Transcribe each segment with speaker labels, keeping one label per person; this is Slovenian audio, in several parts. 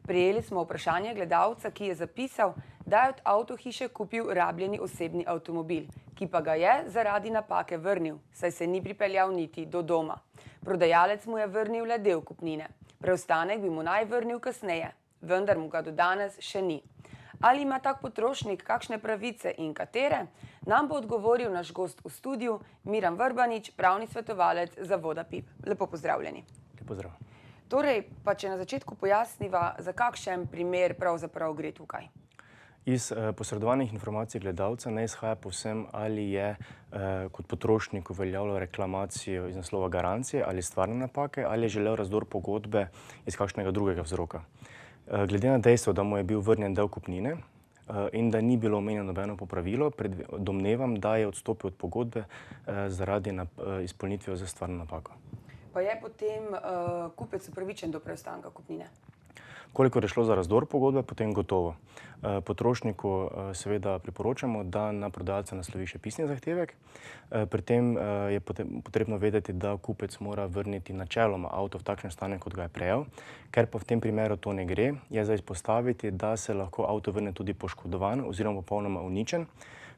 Speaker 1: Prejeli smo vprašanje gledalca, ki je zapisal, da je od avtohiše kupil rabljeni osebni avtomobil, ki pa ga je zaradi napake vrnil, saj se ni pripeljal niti do doma. Prodajalec mu je vrnil le del kupnine. Preostanek bi mu naj vrnil kasneje, vendar mu ga do danes še ni. Ali ima tak potrošnik kakšne pravice in katere? Nam bo odgovoril naš gost v studiu, Miran Vrbanič, pravni svetovalec zavoda PIP. Lepo pozdravljeni.
Speaker 2: Lep pozdrav.
Speaker 1: Torej, pa če na začetku pojasniva, za kakšen primer pravzaprav gre tukaj?
Speaker 2: Iz posredovanih informacij gledalca ne izhaja povsem, ali je kot potrošnik uveljavljal reklamacijo iz naslova garancije ali stvarne napake, ali je želel razdor pogodbe iz kakšnega drugega vzroka. Glede na dejstvo, da mu je bil vrnjen del kupnine in da ni bilo omenjeno nobeno popravilo, domnevam, da je odstopil od pogodbe zaradi izpolnitve za stvarno napako.
Speaker 1: Pa je potem kupec upravičen do preostanka kupnine?
Speaker 2: Kolikor je šlo za razdor pogodbe, potem gotovo. Potrošniku seveda priporočamo, da na prodajalca naslovi še pisni zahtevek. Pri tem je potrebno vedeti, da kupec mora vrniti načeloma avto v takšnem stanju, kot ga je prejel. Ker pa v tem primeru to ne gre, je za izpostaviti, da se lahko avto vrne tudi poškodovan oziroma popolnoma uničen,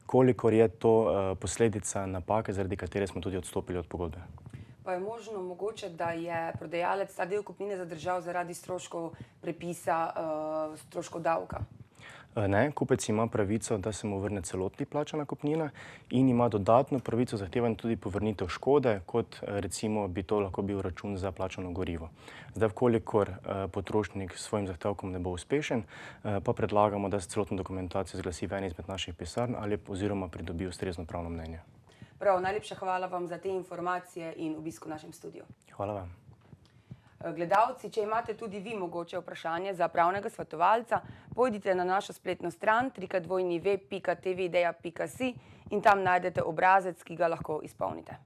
Speaker 2: kolikor je to posledica napake, zaradi katere smo tudi odstopili od pogodbe.
Speaker 1: Pa je možno mogoče, da je prodajalec ta del kupnine zadržal zaradi stroškov prepisa, stroškov davka?
Speaker 2: Ne, kupec ima pravico, da se mu vrne celotna plačana kupnina in ima dodatno pravico zahtevati tudi povrnitev škode, kot recimo bi to lahko bil račun za plačano gorivo. Zdaj, vkolikor potrošnik s svojim zahtevkom ne bo uspešen, pa predlagamo, da se celotno dokumentacijo zglasi v eni izmed naših pisarn ali oziroma pridobi ustrezno pravno mnenje.
Speaker 1: Prav, najlepša hvala vam za te informacije in obisk v našem studiu.
Speaker 2: Hvala vam.
Speaker 1: Gledalci, če imate tudi vi mogoče vprašanje za pravnega svetovalca, pojdite na našo spletno stran www.tvideja.si in tam najdete obrazec, ki ga lahko izpolnite.